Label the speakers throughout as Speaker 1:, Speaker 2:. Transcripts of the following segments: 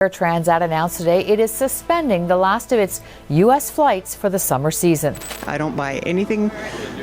Speaker 1: Air Transat announced today it is suspending the last of its U.S. flights for the summer season.
Speaker 2: I don't buy anything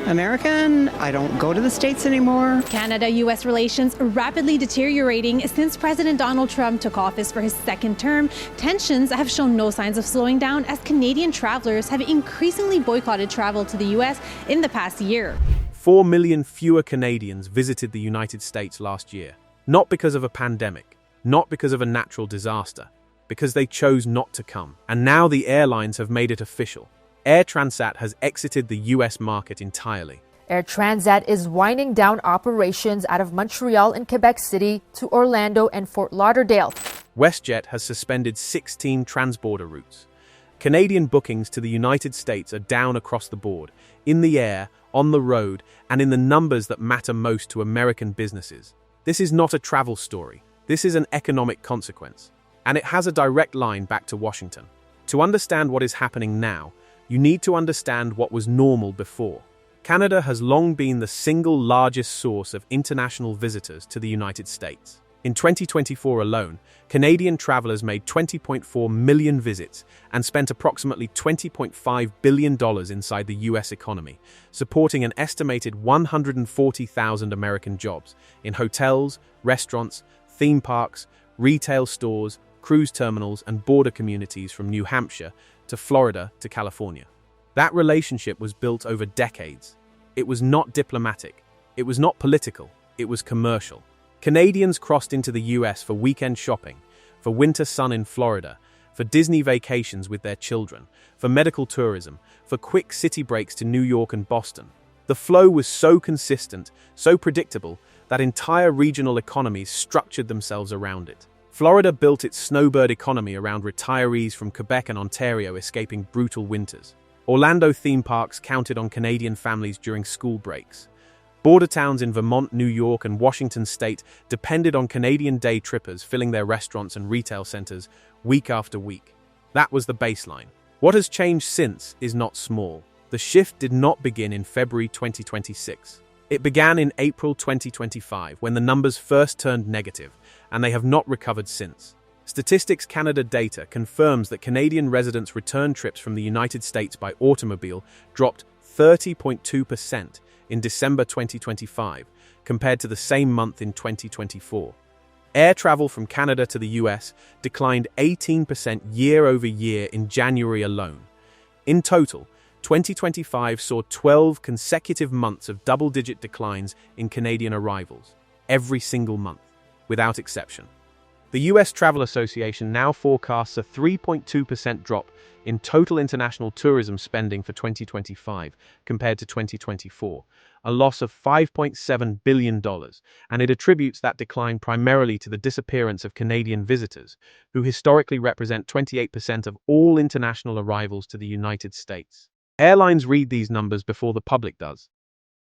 Speaker 2: American. I don't go to the States anymore.
Speaker 3: Canada-U.S. relations rapidly deteriorating since President Donald Trump took office for his second term. Tensions have shown no signs of slowing down as Canadian travelers have increasingly boycotted travel to the U.S. in the past year.
Speaker 4: 4 million fewer Canadians visited the United States last year, not because of a pandemic, not because of a natural disaster, because they chose not to come. And now the airlines have made it official. Air Transat has exited the US market entirely.
Speaker 1: Air Transat is winding down operations out of Montreal and Quebec City to Orlando and Fort Lauderdale.
Speaker 4: WestJet has suspended 16 transborder routes. Canadian bookings to the United States are down across the board, in the air, on the road, and in the numbers that matter most to American businesses. This is not a travel story. This is an economic consequence, and it has a direct line back to Washington. To understand what is happening now, you need to understand what was normal before. Canada has long been the single largest source of international visitors to the United States. In 2024 alone, Canadian travelers made 20.4 million visits and spent approximately $20.5 billion inside the U.S. economy, supporting an estimated 140,000 American jobs in hotels, restaurants, theme parks, retail stores, cruise terminals, and border communities from New Hampshire to Florida to California. That relationship was built over decades. It was not diplomatic. It was not political. It was commercial. Canadians crossed into the US for weekend shopping, for winter sun in Florida, for Disney vacations with their children, for medical tourism, for quick city breaks to New York and Boston. The flow was so consistent, so predictable, that entire regional economies structured themselves around it. Florida built its snowbird economy around retirees from Quebec and Ontario escaping brutal winters. Orlando theme parks counted on Canadian families during school breaks. Border towns in Vermont, New York, and Washington state depended on Canadian day trippers filling their restaurants and retail centers week after week. That was the baseline. What has changed since is not small. The shift did not begin in February 2026. It began in April 2025, when the numbers first turned negative, and they have not recovered since. Statistics Canada data confirms that Canadian residents' return trips from the United States by automobile dropped 30.2% in December 2025, compared to the same month in 2024. Air travel from Canada to the US declined 18% year over year in January alone. In total, 2025 saw 12 consecutive months of double-digit declines in Canadian arrivals, every single month, without exception. The US Travel Association now forecasts a 3.2% drop in total international tourism spending for 2025 compared to 2024, a loss of $5.7 billion, and it attributes that decline primarily to the disappearance of Canadian visitors, who historically represent 28% of all international arrivals to the United States. Airlines read these numbers before the public does.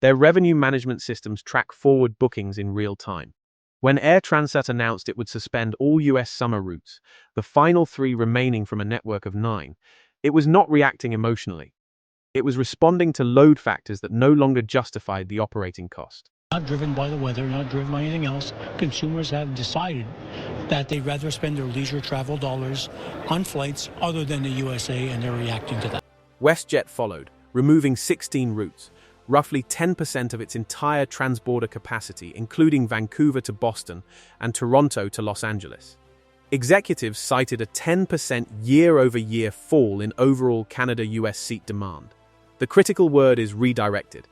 Speaker 4: Their revenue management systems track forward bookings in real time. When Air Transat announced it would suspend all US summer routes, the final 3 remaining from a network of 9, it was not reacting emotionally. It was responding to load factors that no longer justified the operating cost.
Speaker 5: Not driven by the weather, not driven by anything else. Consumers have decided that they'd rather spend their leisure travel dollars on flights other than the USA, and they're reacting to that.
Speaker 4: WestJet followed, removing 16 routes, roughly 10% of its entire transborder capacity, including Vancouver to Boston and Toronto to Los Angeles. Executives cited a 10% year-over-year fall in overall Canada-US seat demand. The critical word is redirected.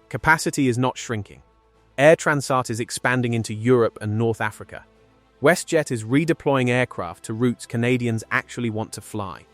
Speaker 4: Capacity is not shrinking. Air Transat is expanding into Europe and North Africa. WestJet is redeploying aircraft to routes Canadians actually want to fly.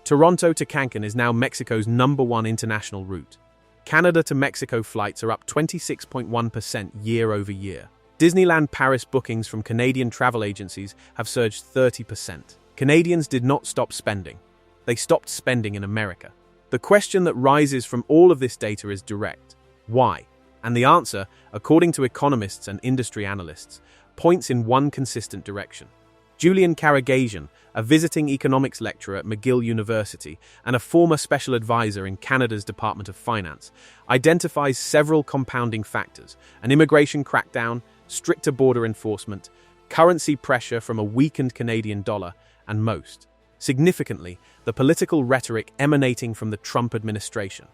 Speaker 4: Toronto to Cancun is now Mexico's #1 international route. Canada to Mexico flights are up 26.1% year over year. Disneyland Paris bookings from Canadian travel agencies have surged 30%. Canadians did not stop spending. They stopped spending in America. The question that rises from all of this data is direct. Why? And the answer, according to economists and industry analysts, points in one consistent direction. Julian Karagasian, a visiting economics lecturer at McGill University and a former special advisor in Canada's Department of Finance, identifies several compounding factors: an immigration crackdown, stricter border enforcement, currency pressure from a weakened Canadian dollar, and most significantly, the political rhetoric emanating from the Trump administration.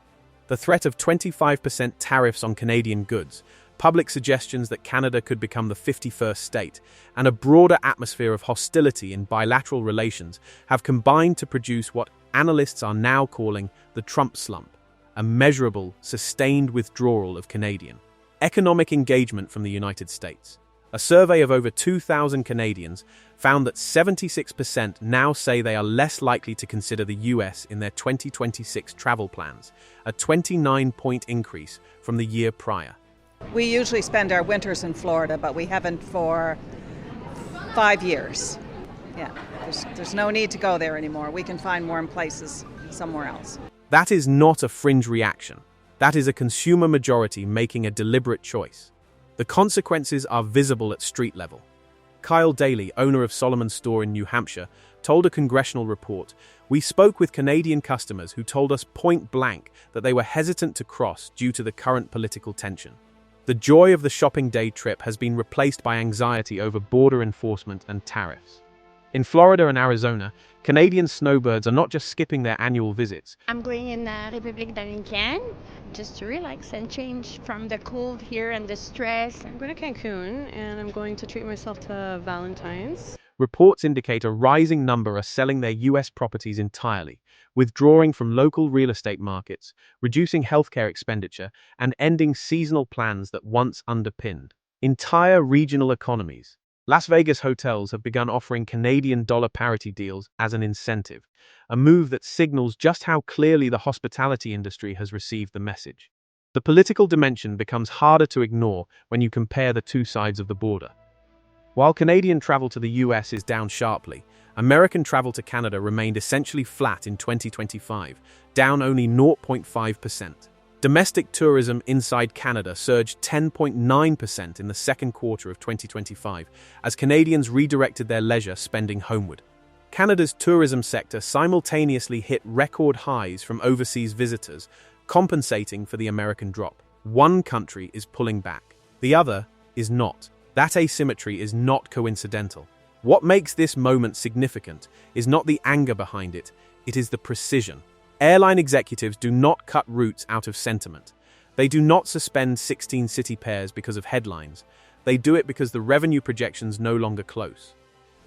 Speaker 4: The threat of 25% tariffs on Canadian goods, public suggestions that Canada could become the 51st state, and a broader atmosphere of hostility in bilateral relations have combined to produce what analysts are now calling the Trump slump, a measurable, sustained withdrawal of Canadian economic engagement from the United States. A survey of over 2,000 Canadians found that 76% now say they are less likely to consider the US in their 2026 travel plans, a 29-point increase from the year prior.
Speaker 6: We usually spend our winters in Florida, but we haven't for 5 years. Yeah, there's no need to go there anymore. We can find warm places somewhere else.
Speaker 4: That is not a fringe reaction. That is a consumer majority making a deliberate choice. The consequences are visible at street level. Kyle Daly, owner of Solomon's store in New Hampshire, told a congressional report, "We spoke with Canadian customers who told us point blank that they were hesitant to cross due to the current political tension. The joy of the shopping day trip has been replaced by anxiety over border enforcement and tariffs." In Florida and Arizona, Canadian snowbirds are not just skipping their annual visits.
Speaker 7: I'm going in République Dominicaine just to relax and change from the cold here and the stress.
Speaker 8: I'm going to Cancun and I'm going to treat myself to Valentine's.
Speaker 4: Reports indicate a rising number are selling their US properties entirely, withdrawing from local real estate markets, reducing healthcare expenditure, and ending seasonal plans that once underpinned entire regional economies. Las Vegas hotels have begun offering Canadian dollar parity deals as an incentive, a move that signals just how clearly the hospitality industry has received the message. The political dimension becomes harder to ignore when you compare the two sides of the border. While Canadian travel to the US is down sharply, American travel to Canada remained essentially flat in 2025, down only 0.5%. Domestic tourism inside Canada surged 10.9% in the second quarter of 2025 as Canadians redirected their leisure spending homeward. Canada's tourism sector simultaneously hit record highs from overseas visitors, compensating for the American drop. One country is pulling back, the other is not. That asymmetry is not coincidental. What makes this moment significant is not the anger behind it, it is the precision. Airline executives do not cut routes out of sentiment. They do not suspend 16 city pairs because of headlines. They do it because the revenue projections no longer close.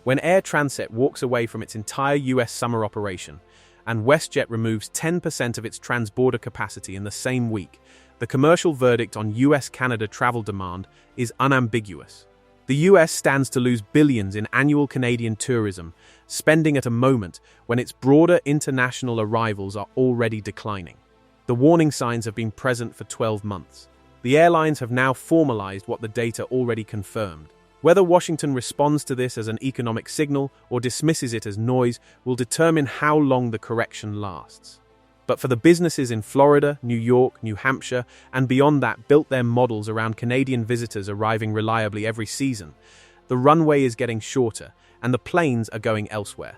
Speaker 4: When Air Transat walks away from its entire US summer operation, and WestJet removes 10% of its transborder capacity in the same week, the commercial verdict on US-Canada travel demand is unambiguous. The US stands to lose billions in annual Canadian tourism, spending at a moment when its broader international arrivals are already declining. The warning signs have been present for 12 months. The airlines have now formalized what the data already confirmed. Whether Washington responds to this as an economic signal or dismisses it as noise will determine how long the correction lasts. But for the businesses in Florida, New York, New Hampshire, and beyond that built their models around Canadian visitors arriving reliably every season, the runway is getting shorter and the planes are going elsewhere.